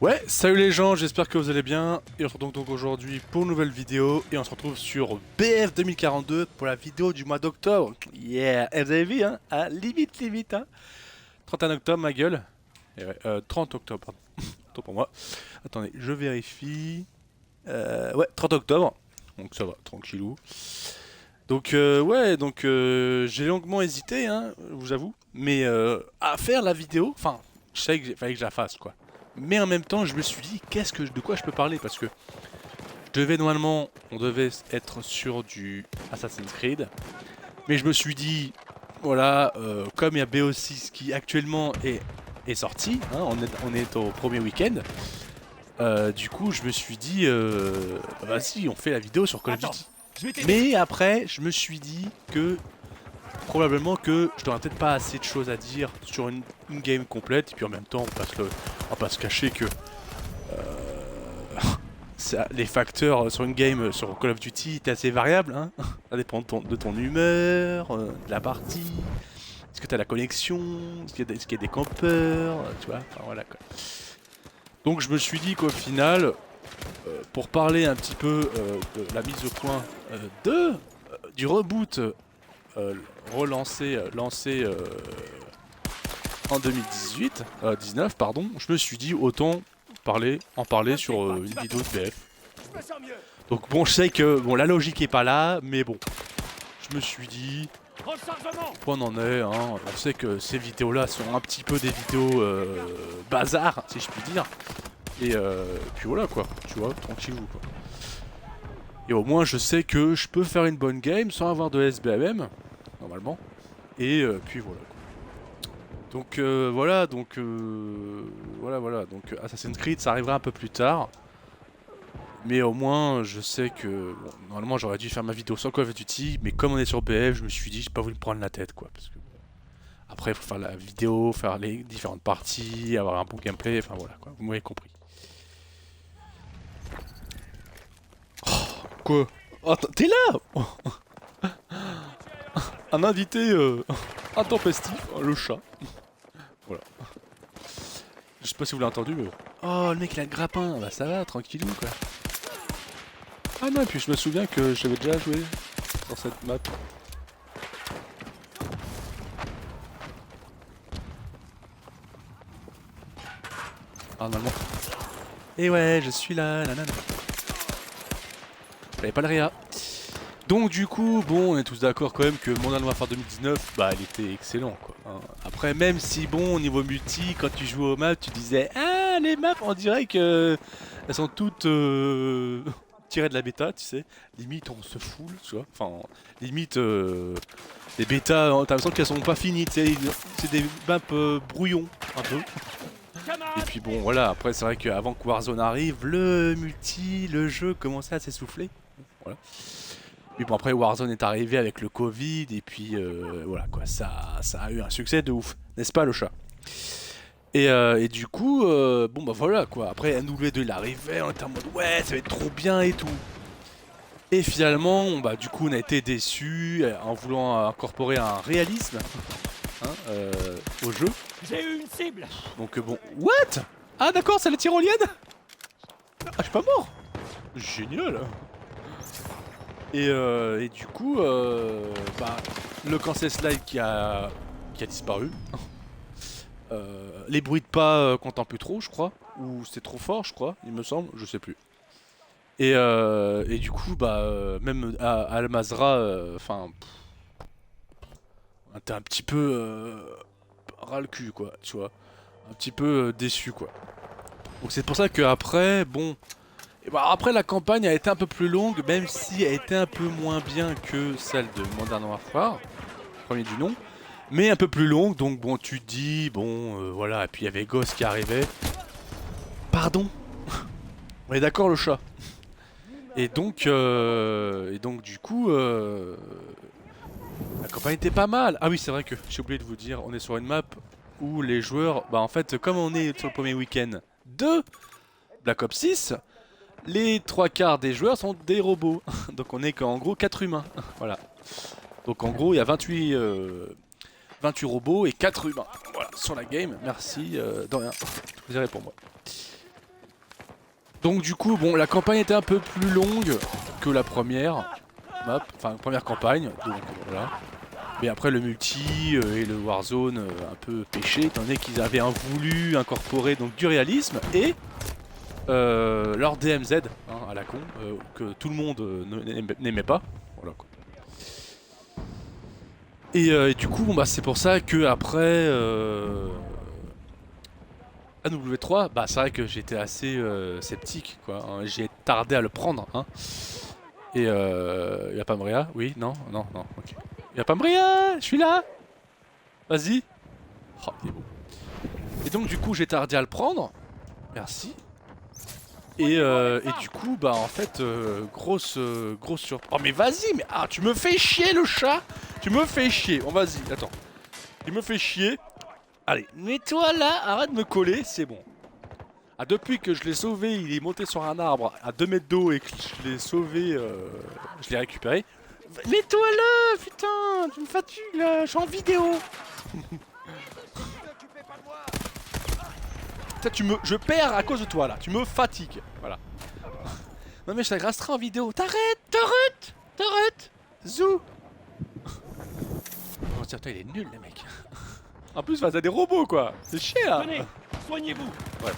Ouais, salut les gens, j'espère que vous allez bien. Et on se retrouve donc aujourd'hui pour une nouvelle vidéo. Et on se retrouve sur BF 2042 pour la vidéo du mois d'octobre. Yeah, et vous avez vu, hein, à limite, hein. 31 octobre, ma gueule. Et ouais, 30 octobre, pardon. Autant pour moi. Attendez, je vérifie. Ouais, 30 octobre. Donc ça va, tranquillou. Donc ouais, donc j'ai longuement hésité, hein, je vous avoue. Mais à faire la vidéo, enfin, je savais qu'il fallait que je la fasse, quoi. Mais en même temps, je me suis dit, de quoi je peux parler? Parce que on devait être sur du Assassin's Creed. Mais je me suis dit, voilà, comme il y a BO6 qui actuellement est sorti, hein, on est au premier week-end. Du coup, je me suis dit, vas-y, on fait la vidéo sur Call of Duty. Mais après, je me suis dit que probablement que je n'aurais peut-être pas assez de choses à dire sur une game complète. Et puis en même temps, on va pas se cacher que les facteurs sur une game sur Call of Duty étaient assez variables, hein. Ça dépend de ton humeur, de la partie. Est-ce que tu as la connexion? Est-ce qu'il y a des campeurs? Tu vois, enfin voilà quoi. Donc je me suis dit qu'au final, pour parler un petit peu de la mise au point du reboot lancé en 2018, 19 pardon, je me suis dit autant en parler sur une vidéo de BF. Donc bon, je sais que bon la logique est pas là, mais bon, je me suis dit, point on en est, hein, on sait que ces vidéos là sont un petit peu des vidéos bazar, si je puis dire. Et puis voilà quoi, tu vois, tranquillou quoi. Et au moins je sais que je peux faire une bonne game sans avoir de SBMM, normalement. Et puis voilà quoi. Donc voilà, donc Assassin's Creed ça arrivera un peu plus tard. Mais au moins je sais que, bon, normalement j'aurais dû faire ma vidéo sans Call of Duty, mais comme on est sur BF, je me suis dit j'ai pas voulu me prendre la tête quoi. Parce que après il faut faire la vidéo, faire les différentes parties, avoir un bon gameplay, enfin voilà quoi, vous m'avez compris. Quoi? Oh, t'es là? Un invité intempestif, le chat. Voilà. Je sais pas si vous l'avez entendu, mais... Oh, le mec il a le grappin, bah ça va, tranquillou quoi. Ah non, et puis je me souviens que j'avais déjà joué dans cette map. Ah, normalement. Et ouais, je suis là, nanana. J'avais pas le réa. Donc du coup, bon, on est tous d'accord quand même que Modern Warfare 2019, bah il était excellent quoi, hein. Après, même si bon, au niveau multi, quand tu jouais aux maps, tu disais ah les maps, on dirait que elles sont toutes tirées de la bêta, tu sais. Limite on se fout, tu vois. Enfin, limite les bêtas, t'as l'impression qu'elles sont pas finies, tu sais. C'est des maps brouillons un peu. Et puis bon voilà, après c'est vrai qu'avant que Warzone arrive, le multi, le jeu commençait à s'essouffler. Voilà. Mais bon après Warzone est arrivé avec le Covid et puis voilà quoi, ça a eu un succès de ouf, n'est-ce pas le chat? Et du coup, bon bah voilà quoi, après NW2 il arrivait, on était en mode ouais ça va être trop bien et tout. Et finalement, bah du coup on a été déçus en voulant incorporer un réalisme hein, au jeu. J'ai eu une cible. Donc bon, what? Ah d'accord, c'est la tyrolienne? Ah je suis pas mort. Génial. Et du coup, bah, le cancel slide qui a disparu. Les bruits de pas qu'on entend plus trop, je crois. Ou c'est trop fort, je crois, il me semble, je sais plus. Et du coup, bah, même à Al-Mazra, enfin, t'es un petit peu ras le cul, quoi, tu vois. Un petit peu déçu, quoi. Donc c'est pour ça que après, bon. Et bah après la campagne a été un peu plus longue, même si elle était un peu moins bien que celle de Modern Warfare, premier du nom, mais un peu plus longue, donc bon tu te dis, bon voilà, et puis il y avait Ghost qui arrivait. Pardon. On est d'accord le chat. Et donc du coup, la campagne était pas mal. Ah oui c'est vrai que j'ai oublié de vous dire, on est sur une map où les joueurs, bah en fait comme on est sur le premier week-end de Black Ops 6, les trois quarts des joueurs sont des robots. Donc on est qu'en gros 4 humains. Voilà. Donc en gros il y a 28 robots et 4 humains. Voilà, sur la game. Merci, de rien. Vous irez pour moi. Donc du coup, bon, la campagne était un peu plus longue que la première map, enfin première campagne, donc voilà. Mais après le multi et le Warzone un peu pêché, étant donné qu'ils avaient voulu incorporer donc du réalisme et leur DMZ hein, à la con, que tout le monde n'aimait pas. Voilà, quoi. Et du coup, bon, bah, c'est pour ça que après AW3, bah, c'est vrai que j'étais assez sceptique, quoi. Hein. J'ai tardé à le prendre. Hein. Et y'a pas Mria? Oui, non, non, non, ok. Y'a pas Mria? Je suis là! Vas-y! Oh, il est beau. Et donc, du coup, j'ai tardé à le prendre. Merci. Et du coup, bah en fait, grosse surprise. Oh mais vas-y, mais tu me fais chier le chat. Tu me fais chier. Bon vas-y, attends. Tu me fais chier. Allez, mets-toi là, arrête de me coller, c'est bon. Ah depuis que je l'ai sauvé, il est monté sur un arbre à 2 mètres d'eau et que je l'ai sauvé, je l'ai récupéré. Mets-toi là, putain, tu me fatigues là, je suis en vidéo. Je perds à cause de toi là, tu me fatigues, voilà. Non mais je t'agrasserai en vidéo. T'arrêtes Zou. Oh tiens, il est nul les mecs. En plus face à des robots quoi. C'est chier là. Venez, soignez-vous. Bref.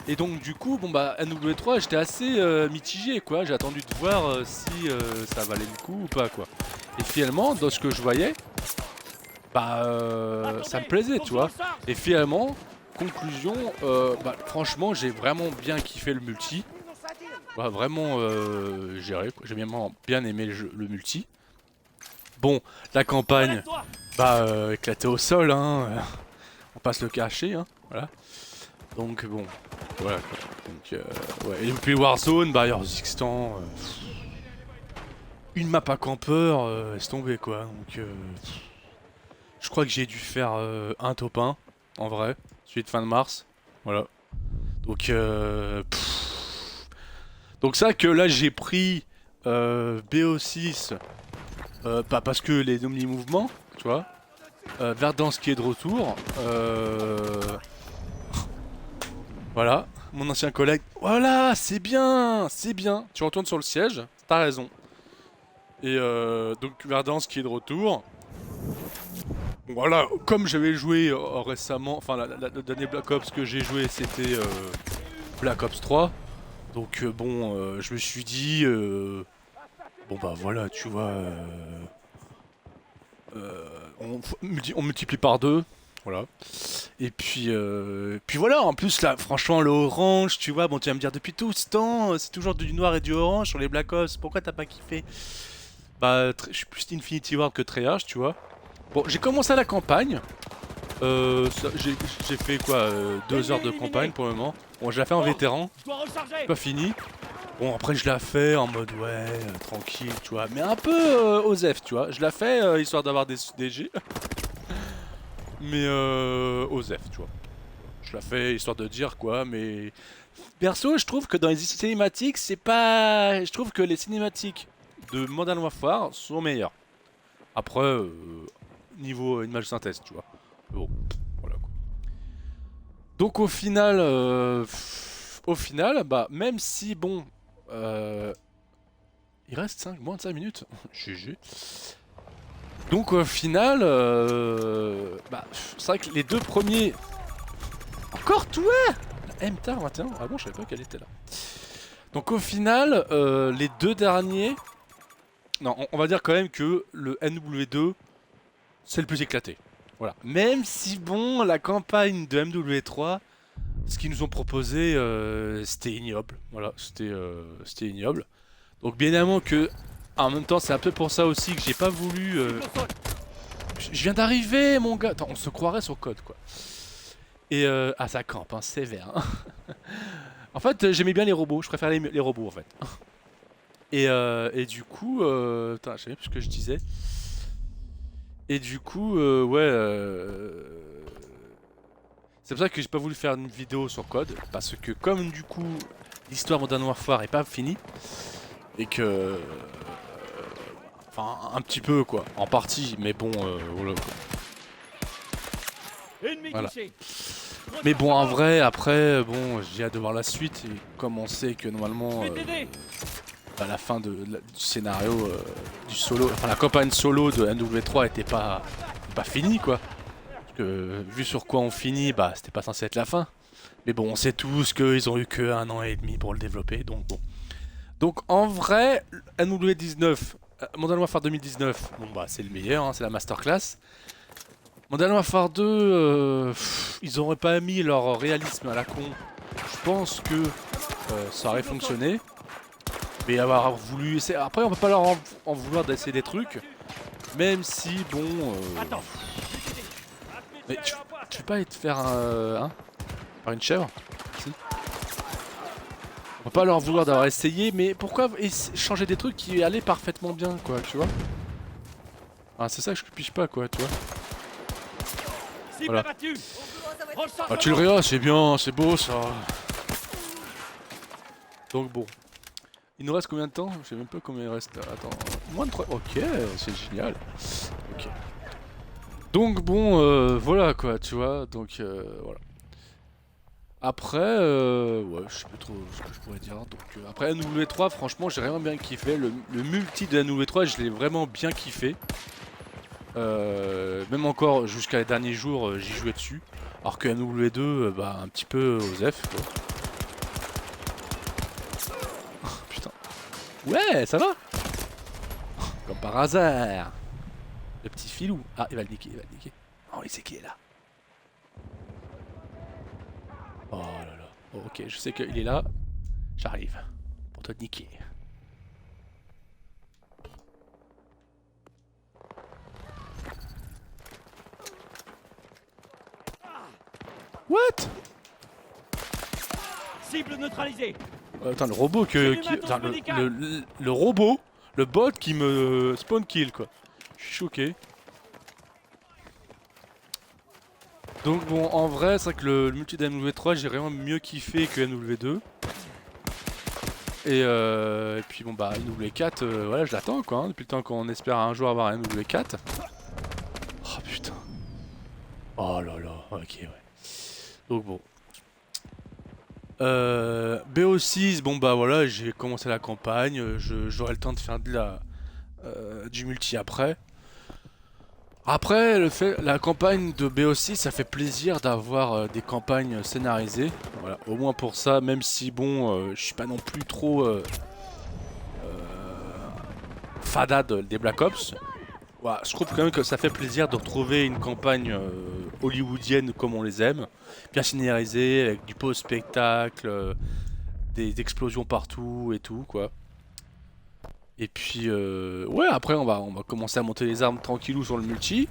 Et donc du coup, bon bah NW3 j'étais assez mitigé quoi. J'ai attendu de voir si ça valait le coup ou pas quoi. Et finalement, dans ce que je voyais, bah ça me plaisait tu vois. Et finalement, conclusion, bah franchement j'ai vraiment bien kiffé le multi. Bah, vraiment géré, j'ai bien aimé le multi. Bon, la campagne, bah éclatée au sol, hein, on passe le cacher, hein, voilà. Donc bon, voilà quoi. Donc, ouais. Et puis Warzone, bah Zixstan, une map à campeur, laisse tomber quoi. Donc je crois que j'ai dû faire un top 1, en vrai, celui de fin de mars, voilà. Donc donc ça que là j'ai pris BO6 pas parce que les omni-mouvements, tu vois. Verdansk qui est de retour. Voilà, mon ancien collègue. Voilà, c'est bien, c'est bien. Tu retournes sur le siège, t'as raison. Et donc Verdansk qui est de retour. Voilà, comme j'avais joué récemment, enfin le dernier Black Ops que j'ai joué c'était Black Ops 3. Donc bon, je me suis dit, bon bah voilà, tu vois, on multiplie par 2, voilà. Et puis voilà, en plus là, franchement le orange, tu vois, bon tu vas me dire depuis tout ce temps, c'est toujours du noir et du orange sur les Black Ops, pourquoi t'as pas kiffé? Bah je suis plus Infinity Ward que Treyarch, tu vois. Bon, j'ai commencé la campagne. J'ai fait quoi 2 heures de campagne pour le moment. Bon, je l'ai fait en vétéran. Pas fini. Bon, après, je l'ai fait en mode ouais, tranquille, tu vois. Mais un peu osef, tu vois. Je l'ai fait histoire d'avoir des G. Mais osef, tu vois. Je l'ai fait histoire de dire quoi, mais. Perso, je trouve que dans les cinématiques, c'est pas. Je trouve que les cinématiques de Modern Warfare sont meilleures. Après, niveau image synthèse, tu vois. Bon, voilà quoi. Donc au final, bah même si bon, il reste moins de 5 minutes, GG. Donc au final, bah c'est vrai que les deux premiers, encore toi, la MTAR 21, ah bon je savais pas qu'elle était là. Donc au final, les deux derniers, non on va dire quand même que le NW2 c'est le plus éclaté. Voilà. Même si bon, la campagne de MW3, ce qu'ils nous ont proposé, c'était ignoble. Voilà, c'était ignoble. Donc bien évidemment que, en même temps, c'est un peu pour ça aussi que j'ai pas voulu. Je viens d'arriver, mon gars. Attends, on se croirait sur code, quoi. Et ça campe, hein, sévère. Hein. En fait, j'aimais bien les robots. Je préfère les robots, en fait. Et du coup, putain, je sais même plus ce que je disais. Et du coup, ouais. C'est pour ça que j'ai pas voulu faire une vidéo sur code. Parce que, comme du coup, l'histoire Modern Warfare est pas finie. Et que. Enfin, un petit peu quoi. En partie, mais bon, voilà. Voilà. Mais bon, en vrai, après, bon, j'ai hâte de voir la suite. Et comme on sait que normalement, à la fin du scénario du solo, enfin la campagne solo de NW3 était pas finie quoi. Parce que vu sur quoi on finit, bah c'était pas censé être la fin. Mais bon, on sait tous qu'ils ont eu que 1 an et demi pour le développer, donc bon. Donc en vrai, NW19, Modern Warfare 2019, bon bah c'est le meilleur, hein, c'est la masterclass. Modern Warfare 2, ils auraient pas mis leur réalisme à la con. Je pense que ça aurait fonctionné. Mais avoir voulu essayer... Après on peut pas leur en vouloir d'essayer des trucs. Même si bon... Mais tu peux pas te faire un... Par une chèvre si. On peut pas leur vouloir d'avoir essayé, mais pourquoi changer des trucs qui allaient parfaitement bien quoi, tu vois. Ah, c'est ça que je pige pas quoi, tu vois. Voilà. Ah, tu le réas, c'est bien, c'est beau ça. Donc bon. Il nous reste combien de temps? Je sais même pas combien il reste. Attends, moins de 3. Ok, c'est génial. Ok. Donc bon, voilà quoi, tu vois. Donc voilà. Après, ouais, je sais plus trop ce que je pourrais dire. Donc après NW3, franchement, j'ai vraiment bien kiffé. Le multi de NW3, je l'ai vraiment bien kiffé. Même encore jusqu'à les derniers jours, j'y jouais dessus. Alors que NW2, bah un petit peu aux F. Quoi. Putain. Ouais, ça va. Comme par hasard. Le petit filou. Ah, il va le niquer, il va le niquer. Oh, il sait qui est là. Oh là là. Oh, ok, je sais qu'il est là. J'arrive. Pour te niquer. What? Cible neutralisée. Attends, le robot que... Attends, le robot, le bot qui me spawn kill quoi. Je suis choqué. Donc bon, en vrai, c'est vrai que le multi de NW3, j'ai vraiment mieux kiffé que NW2. Et puis bon bah NW4, voilà, je l'attends quoi, hein, depuis le temps qu'on espère un jour avoir un NW4. Oh putain. Oh là là, ok ouais. Donc bon. BO6, bon bah voilà, j'ai commencé la campagne, j'aurai le temps de faire du multi après. Après, la campagne de BO6, ça fait plaisir d'avoir des campagnes scénarisées. Voilà, au moins pour ça, même si bon, je suis pas non plus trop fada des Black Ops. Voilà, je trouve quand même que ça fait plaisir de retrouver une campagne hollywoodienne comme on les aime, bien scénarisée, avec du post-spectacle, des explosions partout et tout quoi. Et puis ouais, après on va commencer à monter les armes tranquillou sur le multi.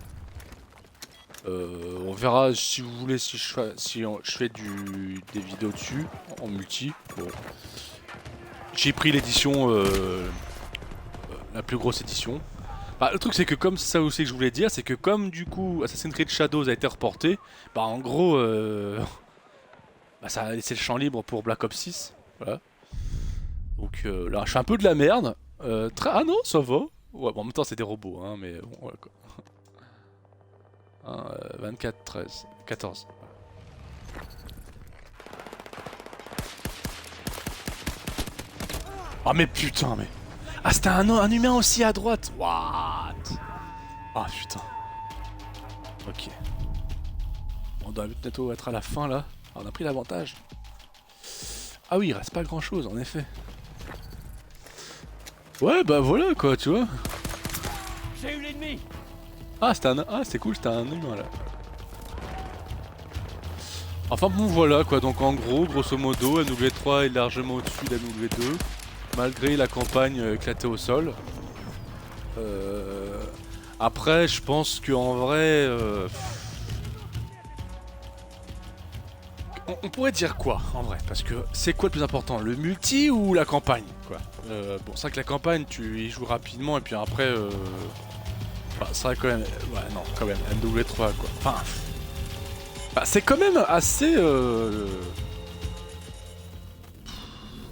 On verra si vous voulez si je fais des vidéos dessus en multi. Bon. J'ai pris l'édition, la plus grosse édition. Bah, le truc c'est que comme ça aussi que je voulais dire, c'est que comme du coup Assassin's Creed Shadows a été reporté, bah en gros bah, ça a laissé le champ libre pour Black Ops 6. Voilà. Donc là je fais un peu de la merde. Ah non, ça va. Ouais, bon, en même temps c'est des robots, hein, mais bon, voilà quoi. 24, 13, 14. Oh mais putain, mais... Ah c'était un humain aussi à droite. What? Ah putain. Ok. On doit bientôt être à la fin là. Ah, on a pris l'avantage. Ah oui, il reste pas grand chose en effet. Ouais bah voilà quoi, tu vois. J'ai eu l'ennemi. Ah c'était cool, c'était un humain là. Enfin bon voilà quoi, donc en gros, grosso modo, NW3 est largement au-dessus d'NW2, malgré la campagne éclatée au sol. Après je pense qu'en vrai... On pourrait dire quoi en vrai? Parce que c'est quoi le plus important? Le multi ou la campagne quoi? Bon c'est vrai que la campagne tu y joues rapidement et puis après... Bah, c'est vrai quand même... Ouais non quand même, NW3 quoi. Enfin... Bah, c'est quand même assez...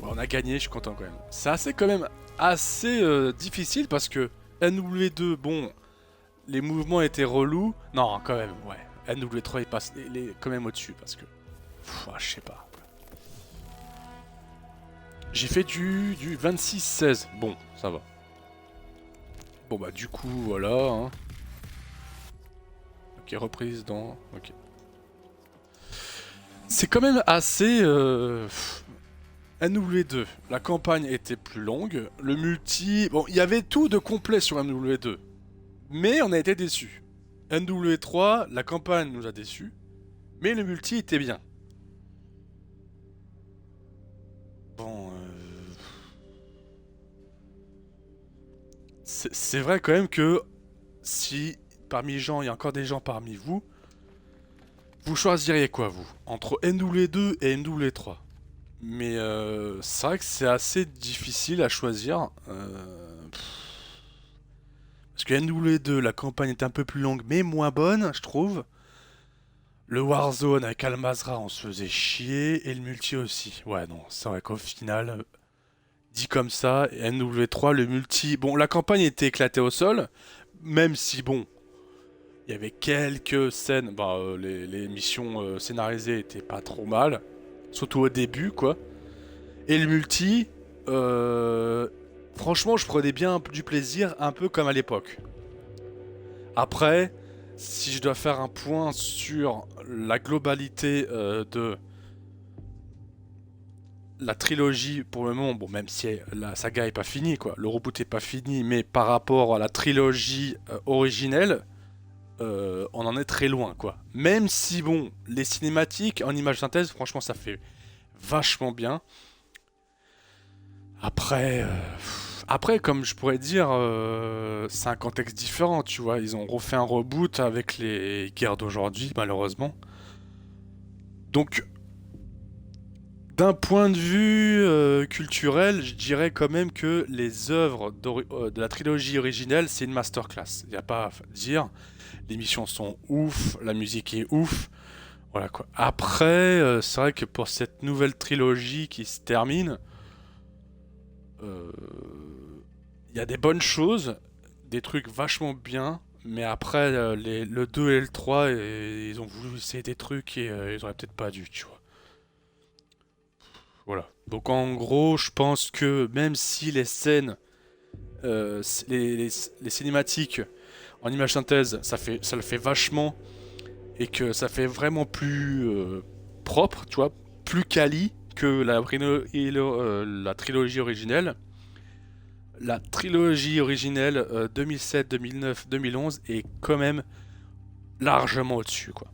On a gagné, je suis content quand même. C'est assez quand même assez difficile parce que NW2, bon, les mouvements étaient relous. Non, quand même, ouais. NW3 il est quand même au-dessus parce que Je sais pas. J'ai fait du 26-16. Bon, ça va. Bon bah du coup, voilà. Hein. Ok, reprise dans... Ok. C'est quand même assez... MW2, la campagne était plus longue. Le multi... Bon, il y avait tout de complet sur MW2. Mais on a été déçus. MW3, la campagne nous a déçus. Mais le multi était bien. Bon... C'est vrai quand même que si parmi les gens, il y a encore des gens parmi vous, vous choisiriez quoi vous? Entre MW2 et MW3. Mais c'est vrai que c'est assez difficile à choisir. Parce que MW2, la campagne est un peu plus longue mais moins bonne, je trouve. Le Warzone avec Al-Mazrah, on se faisait chier. Et le multi aussi. Ouais, non, c'est vrai qu'au final, dit comme ça, MW3, le multi... Bon, la campagne était éclatée au sol. Même si, bon, il y avait quelques scènes... Bah, les missions scénarisées étaient pas trop mal. Surtout au début, quoi. Et le multi... franchement, je prenais bien du plaisir, un peu comme à l'époque. Après, si je dois faire un point sur la globalité de la trilogie pour le moment, bon, même si la saga est pas finie, quoi, le reboot est pas fini, mais par rapport à la trilogie originelle, on en est très loin, quoi. Même si, bon, les cinématiques en image synthèse, franchement, ça fait vachement bien. Après, comme je pourrais dire, c'est un contexte différent, tu vois. Ils ont refait un reboot avec les guerres d'aujourd'hui, malheureusement. Donc, d'un point de vue culturel, je dirais quand même que les œuvres de la trilogie originelle, c'est une masterclass. Il n'y a pas à dire. Les missions sont ouf, la musique est ouf. Voilà quoi. Après, c'est vrai que pour cette nouvelle trilogie qui se termine, il y a des bonnes choses, des trucs vachement bien, mais après le 2 et le 3, ils ont voulu essayer des trucs et ils auraient peut-être pas dû, tu vois. Voilà. Donc en gros, je pense que même si les scènes, les cinématiques en image synthèse, ça le fait vachement, et que ça fait vraiment plus propre, tu vois, plus quali que la trilogie originelle. La trilogie originelle 2007, 2009, 2011 est quand même largement au-dessus, quoi.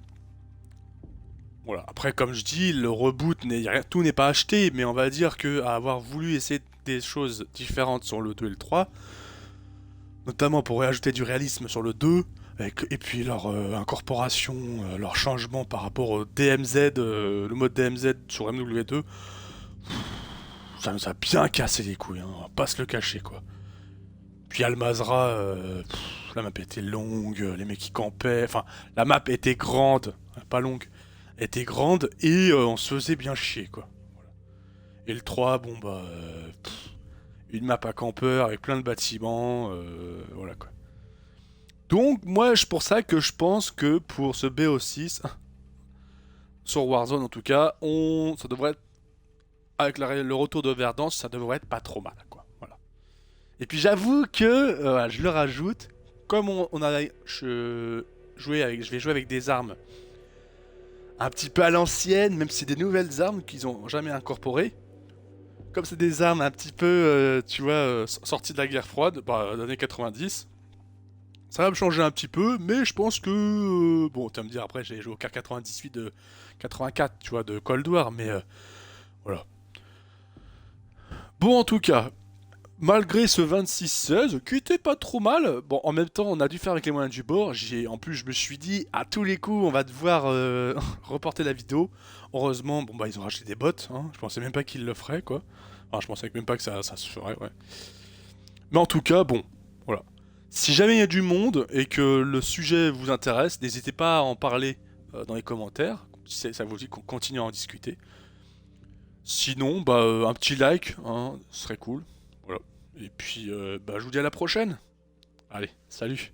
Voilà. Après, comme je dis, le reboot, tout n'est pas acheté, mais on va dire que à avoir voulu essayer des choses différentes sur le 2 et le 3, notamment pour ajouter du réalisme sur le 2, et puis leur incorporation, leur changement par rapport au DMZ, le mode DMZ sur MW2, ça nous a bien cassé les couilles, hein, on va pas se le cacher, quoi. Puis Al-Mazrah, la map était longue, les mecs qui campaient, enfin, la map était grande, pas longue, était grande, et on se faisait bien chier, quoi. Voilà. Et le 3, bon bah, une map à campeur avec plein de bâtiments, voilà quoi. Donc moi, c'est pour ça que je pense que pour ce BO6, sur Warzone en tout cas, ça devrait être, avec le retour de Verdansk, ça devrait être pas trop mal, quoi. Voilà. Et puis j'avoue que, je le rajoute, comme je vais jouer avec des armes un petit peu à l'ancienne, même si c'est des nouvelles armes qu'ils ont jamais incorporées. Comme c'est des armes un petit peu, tu vois, sorties de la guerre froide, bah, des années 90, ça va me changer un petit peu, mais je pense que... bon, tu vas me dire, après, j'ai joué au K98 de 84, tu vois, de Cold War, mais voilà. Bon, en tout cas, malgré ce 26-16, qui était pas trop mal, bon, en même temps, on a dû faire avec les moyens du bord. En plus, je me suis dit, à tous les coups, on va devoir reporter la vidéo. Heureusement, bon, bah, ils ont racheté des bots, hein. Je pensais même pas qu'ils le feraient, quoi. Enfin, je pensais même pas que ça se ferait, ouais. Mais en tout cas, bon, voilà. Si jamais il y a du monde et que le sujet vous intéresse, n'hésitez pas à en parler dans les commentaires. Si ça vous dit qu'on continue à en discuter. Sinon, bah, un petit like, hein, ce serait cool. Voilà. Et puis, bah, je vous dis à la prochaine. Allez, salut.